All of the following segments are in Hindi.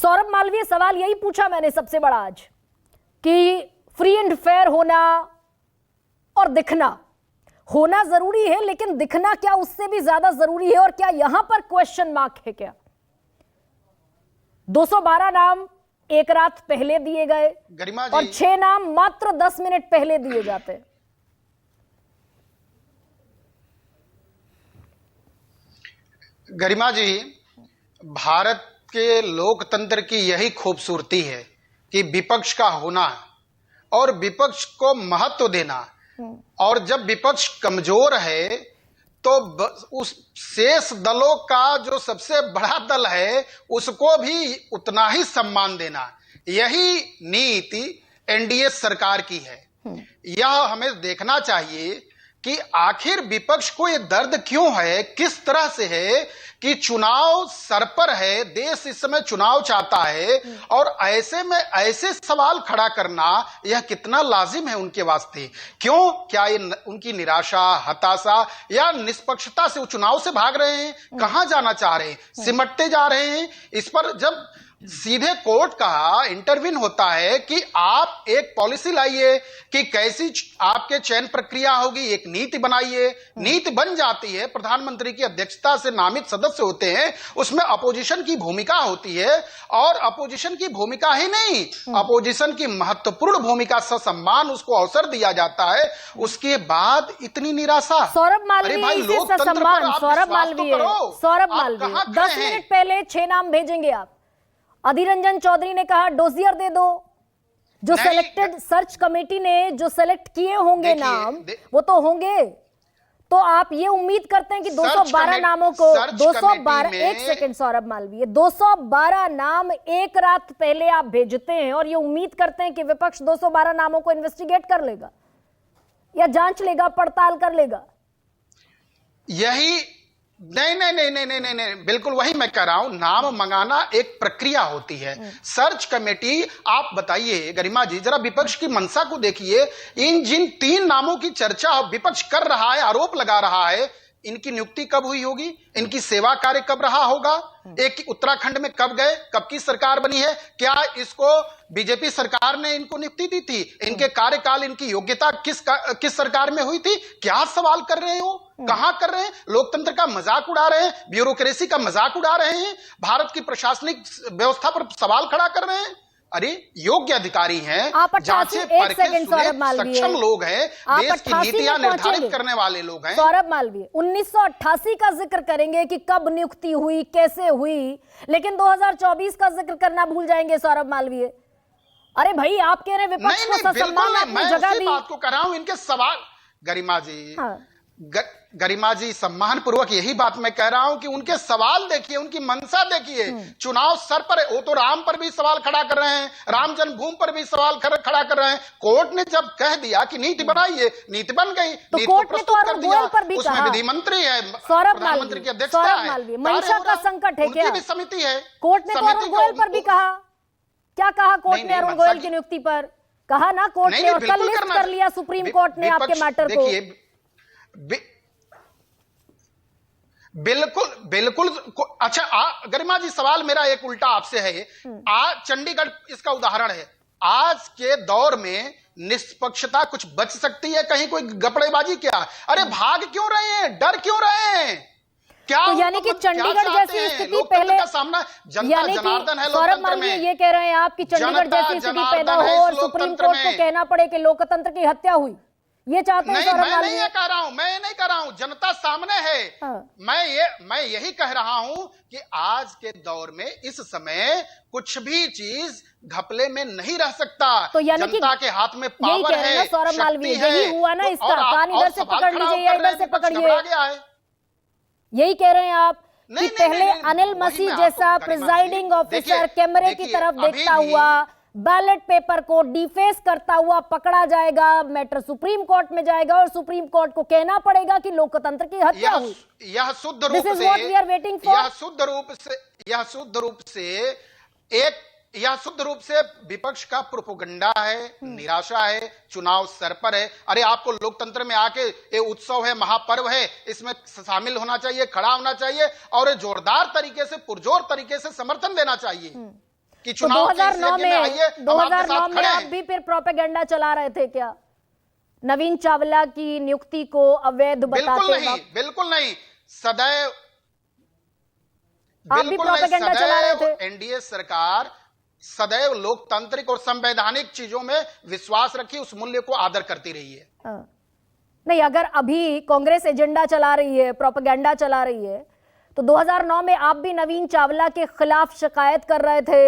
सौरभ मालवीय, सवाल यही पूछा मैंने सबसे बड़ा आज कि फ्री एंड फेयर होना और दिखना होना जरूरी है, लेकिन दिखना क्या उससे भी ज्यादा जरूरी है? और क्या यहां पर क्वेश्चन मार्क है? क्या 212 नाम एक रात पहले दिए गए और 6 नाम मात्र 10 मिनट पहले दिए जाते? गरिमा जी, भारत के लोकतंत्र की यही खूबसूरती है कि विपक्ष का होना और विपक्ष को महत्व देना, और जब विपक्ष कमजोर है तो उस शेष दलों का जो सबसे बड़ा दल है उसको भी उतना ही सम्मान देना, यही नीति एनडीए सरकार की है। यह हमें देखना चाहिए कि आखिर विपक्ष को ये दर्द क्यों है, किस तरह से है कि चुनाव सर पर है, देश इस समय चुनाव चाहता है, और ऐसे में ऐसे सवाल खड़ा करना यह कितना लाजिम है उनके वास्ते? क्यों? क्या ये उनकी निराशा, हताशा या निष्पक्षता से वो चुनाव से भाग रहे हैं? कहां जाना चाह रहे हैं? सिमटते जा रहे हैं? इस पर जब सीधे कोर्ट का इंटरव्यून होता है कि आप एक पॉलिसी लाइए कि कैसी आपके चयन प्रक्रिया होगी, एक नीति बनाइए, नीति बन जाती है, प्रधानमंत्री की अध्यक्षता से नामित सदस्य होते हैं, उसमें अपोजिशन की भूमिका होती है, और अपोजिशन की भूमिका ही नहीं, अपोजिशन की महत्वपूर्ण भूमिका ससम्मान उसको अवसर दिया जाता है। उसके बाद इतनी निराशा। सौरभ मालवीय इसे ससम्मान, सौरभ मालवीय 10 मिनट पहले 6 नाम भेजेंगे आप। अधीर रंजन चौधरी ने कहा डोजियर दे दो। जो सिलेक्टेड सर्च कमेटी ने जो सेलेक्ट किए होंगे नाम वो तो होंगे, तो आप ये उम्मीद करते हैं कि 212 नामों को 212 एक सेकंड सौरभ मालवीय 212 नाम एक रात पहले आप भेजते हैं और ये उम्मीद करते हैं कि विपक्ष 212 नामों को इन्वेस्टिगेट कर लेगा या जांच लेगा, पड़ताल कर लेगा? यही नहीं नहीं नहीं नहीं नहीं नहीं, बिल्कुल वही मैं कह रहा हूं। नाम मंगाना एक प्रक्रिया होती है, सर्च कमेटी। आप बताइए गरिमा जी, जरा विपक्ष की मंशा को देखिए। इन जिन 3 नामों की चर्चा विपक्ष कर रहा है, आरोप लगा रहा है, इनकी नियुक्ति कब हुई होगी? इनकी सेवा कार्य कब रहा होगा? एक उत्तराखंड में कब गए? कब की सरकार बनी है? क्या इसको बीजेपी सरकार ने इनको नियुक्ति दी थी? इनके कार्यकाल, इनकी योग्यता किस सरकार में हुई थी? क्या सवाल कर रहे हो? कहां कर रहे हैं? लोकतंत्र का मजाक उड़ा रहे हैं, ब्यूरोक्रेसी का मजाक उड़ा रहे हैं, भारत की प्रशासनिक व्यवस्था पर सवाल खड़ा कर रहे हैं। अरे योग्य अधिकारी हैं, जांचे परखे सक्षम लोग हैं, देश की नीतियां निर्धारित करने वाले लोग हैं। सौरभ मालवीय 1988 का जिक्र करेंगे कि कब नियुक्ति हुई, कैसे हुई, लेकिन 2024 का जिक्र करना भूल जाएंगे सौरभ मालवीय। अरे भाई, आप कह रहे हैं विपक्ष को सम्मान आपने जगह दी। बात को कर रहा हूं, इनके सवाल गरिमा जी, गरिमा जी सम्मान पूर्वक यही बात मैं कह रहा हूं कि उनके सवाल देखिए, उनकी मंशा देखिए। चुनाव सर पर है, वो तो राम पर भी सवाल खड़ा कर रहे हैं, राम जन्मभूमि पर भी सवाल खड़ा कर रहे हैं। कोर्ट ने जब कह दिया कि नीति बनाइए, नीति बन गई, तो नीति कोर्ट को ने तो प्रस्तुत कर दिया, उसमें विधि मंत्री है, सौरभ प्रधानमंत्री की अध्यक्षता है, मंशा का संकट है क्या? उनकी भी समिति है। कोर्ट ने तो अरुण गोयल पर भी कहा। क्या कहा कोर्ट ने अरुण गोयल की नियुक्ति पर? कहा ना कोर्ट ने, और कल लिस्ट कर लिया सुप्रीम कोर्ट ने आपके मैटर को। बिल्कुल बिल्कुल। अच्छा, गरिमा जी सवाल मेरा एक उल्टा आपसे है। आज चंडीगढ़ इसका उदाहरण है। आज के दौर में निष्पक्षता कुछ बच सकती है? कहीं कोई गपड़ेबाजी? क्या? अरे भाग क्यों रहे हैं, डर क्यों रहे हैं? क्या तो यानी कि चंडीगढ़ जैसी स्थिति पहले का सामना, जनता जनार्दन है सौरभ लोकतंत्र मालवीय में। ये कह रहे हैं आप कि चंडीगढ़ जैसी स्थिति पैदा हो और सुप्रीम कोर्ट को कहना पड़े कि लोकतंत्र की हत्या हुई, ये चाहते हैं सौरभ मालवीय? मैं नहीं कह रहा हूं, जनता सामने है। मैं यही कह रहा हूं कि आज के दौर में इस समय कुछ भी चीज घपले में नहीं रह सकता। तो यानी जनता के हाथ में पावर है, सौरभ मालवीय यही हुआ ना इसका? कान इधर से पकड़ लीजिए या इधर से पकड़िए, यही कह रहे हैं आप कि पहले अनिल मसीह जैसा प्रिजाइडिंग ऑफिसर कैमरे की तरफ देखता हुआ, बैलेट पेपर को डिफेस करता हुआ पकड़ा जाएगा, मैटर सुप्रीम कोर्ट में जाएगा और सुप्रीम कोर्ट को कहना पड़ेगा कि लोकतंत्र की हत्या हुई। यह शुद्ध रूप से, यह शुद्ध रूप से विपक्ष का प्रोपेगेंडा है, निराशा है, चुनाव सर पर है। अरे आपको लोकतंत्र में आके ये उत्सव है, महापर्व है, इसमें शामिल होना चाहिए, खड़ा होना चाहिए और जोरदार तरीके से, पुरजोर तरीके से समर्थन देना चाहिए। कि तो चुनाव के इस 2009 यज्ञ में आइए, हम आपके 2009 साथ में खड़े आप हैं। भी फिर प्रोपेगेंडा चला रहे थे क्या, नवीन चावला की नियुक्ति को अवैध बताते वक्त? बिल्कुल नहीं, सदैव आप भी प्रोपेगेंडा चला रहे थे। एनडीए सरकार सदैव लोकतांत्रिक और संवैधानिक चीजों में विश्वास रखी, उस मूल्य को आदर करती रही है। नहीं, अगर अभी कांग्रेस एजेंडा चला रही है, प्रोपेगेंडा चला रही है, तो 2009 में आप भी नवीन चावला के खिलाफ शिकायत कर रहे थे,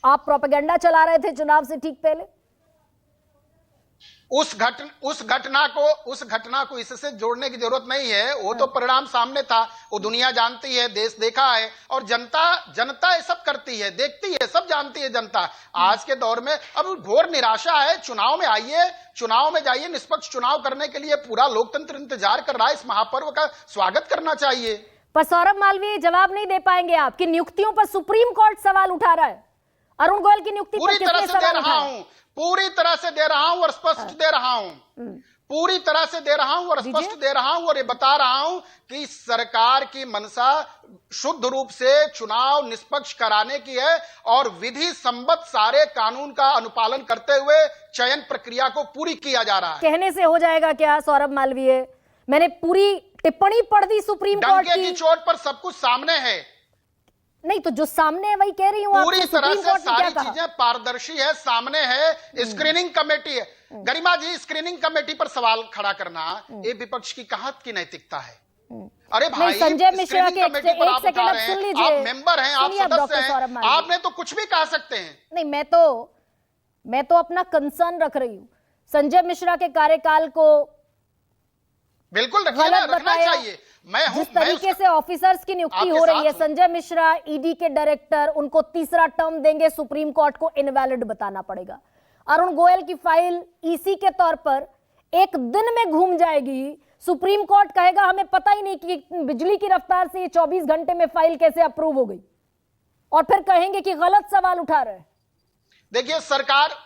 आप प्रोपेगेंडा चला रहे थे चुनाव से ठीक पहले। उस घटना को इससे जोड़ने की जरूरत नहीं है, वो तो परिणाम सामने था, वो दुनिया जानती है, देश देखा है, और जनता ये सब करती है, देखती है, सब जानती है जनता। आज के दौर में अब घोर निराशा है, चुनाव में आइए, चुनाव में जाइए, निष्पक्ष चुनाव करने के लिए पूरा लोकतंत्र इंतजार कर रहा है, इस महापर्व का स्वागत करना चाहिए। पर सौरभ मालवीय जवाब नहीं दे पाएंगे आपकी नियुक्तियों पर सुप्रीम कोर्ट सवाल उठा रहा है, अरुण गोयल की नियुक्ति पर किसने सवाल उठाया? पूरी तरह से दे रहा हूं और स्पष्ट दे रहा हूं, पूरी तरह से दे रहा हूं और स्पष्ट दे रहा हूं, और ये बता रहा हूं कि सरकार की मंशा शुद्ध रूप से चुनाव निष्पक्ष कराने की है, और विधि सम्मत सारे कानून का अनुपालन करते हुए चयन प्रक्रिया को पूरी किया जा रहा है। कहने से हो जाएगा क्या सौरभ मालवीय? मैंने पूरी टिप्पणी पढ़ दी सुप्रीम कोर्ट की चोट पर सब कुछ सामने है। नहीं तो जो सामने है वही कह रही हूं, पूरी तरह से सारी चीजें पारदर्शी है, सामने है, स्क्रीनिंग कमेटी है। गरिमा जी, स्क्रीनिंग कमेटी पर सवाल खड़ा करना ये विपक्ष की कहाँ की नैतिकता है? अरे भाई, संजय मिश्रा के एक सेकंड आप सुन लीजिए, आप मेंबर हैं, आप सदस्य हैं, आपने तो कुछ भी कह सकते हैं। नहीं, मैं तो अपना कंसर्न रख रही हूं, संजय मिश्रा के कार्यकाल को बिल्कुल रखना चाहिए। जिस तरीके से ऑफिसर्स की नियुक्ति हो रही है, संजय मिश्रा ईडी के डायरेक्टर, उनको तीसरा टर्म देंगे, सुप्रीम कोर्ट को इनवैलिड बताना पड़ेगा। अरुण गोयल की फाइल ईसी के तौर पर एक दिन में घूम जाएगी, सुप्रीम कोर्ट कहेगा हमें पता ही नहीं कि बिजली की रफ्तार से ये 24 घंटे में फाइल कैसे अप्रूव हो गई, और फिर कहेंगे कि गलत सवाल उठा रहे हैं। देखिए, सरकार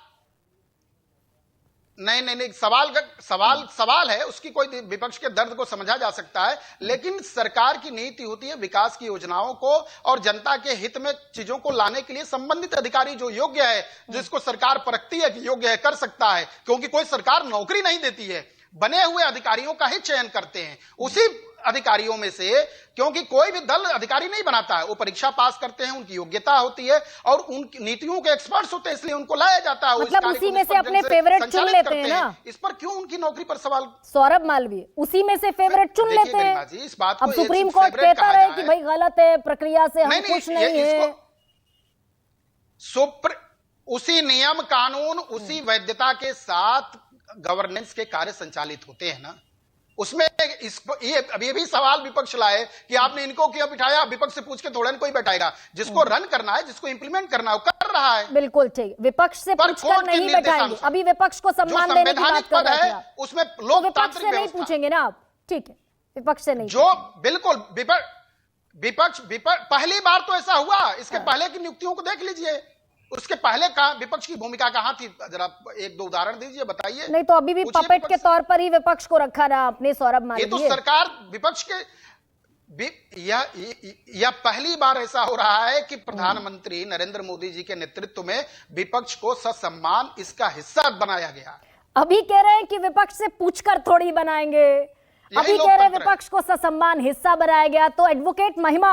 नहीं, सवाल है, उसकी कोई विपक्ष के दर्द को समझा जा सकता है, लेकिन सरकार की नीति होती है विकास की योजनाओं को और जनता के हित में चीजों को लाने के लिए संबंधित अधिकारी जो योग्य है, जिसको सरकार परखती है कि योग्य है, कर सकता है, क्योंकि कोई सरकार नौकरी नहीं देती है, बने हुए अधिकारियों का ही चयन करते हैं, उसी अधिकारियों में से, क्योंकि कोई भी दल अधिकारी नहीं बनाता है, वो परीक्षा पास करते हैं, उनकी योग्यता होती है और उनकी नीतियों के एक्सपर्ट्स होते हैं, इसलिए उनको लाया जाता है। मतलब उसी में से अपने फेवरेट चुन लेते हैं ना। इस पर क्यों उनकी नौकरी पर सवाल? सौरभ मालवीय इसी में से फेवरेट चुन लेते हैं। इस बात अब सुप्रीम कोर्ट कहता रहे कि भाई गलत है, प्रक्रिया से हम खुश नहीं है। उसी नियम कानून, उसी वैधता के साथ गवर्नेंस के कार्य संचालित होते हैं ना, उसमें ये भी सवाल विपक्ष लाए कि आपने इनको क्यों बिठाया, विपक्ष से पूछ के थोड़ा कोई बैठाएगा, जिसको रन करना है, जिसको इंप्लीमेंट करना है, वो कर रहा है। बिल्कुल ठीक, विपक्ष से पूछकर नहीं बैठाएंगे, अभी विपक्ष को सम्मान देने की बात कर रहे हैं, उसमें विपक्ष से नहीं पूछेंगे ना आप, ठीक है, विपक्ष से नहीं, जो बिल्कुल विपक्ष पहली बार तो ऐसा हुआ, इसके पहले की नियुक्तियों को देख लीजिए, उसके पहले का विपक्ष की भूमिका कहां थी, जरा एक दो उदाहरण दीजिए, बताइए। नहीं तो अभी भी पपेट के तौर पर ही विपक्ष को रखा ना आपने, सौरभ मालवीय। ये तो सरकार विपक्ष के यह पहली बार ऐसा हो रहा है कि प्रधानमंत्री नरेंद्र मोदी जी के नेतृत्व में विपक्ष को ससम्मान इसका हिस्सा बनाया गया। अभी कह रहे हैं कि विपक्ष से पूछकर थोड़ी बनाएंगे, अभी कह रहे हैं विपक्ष को ससम्मान हिस्सा बनाया गया। तो एडवोकेट महिमा,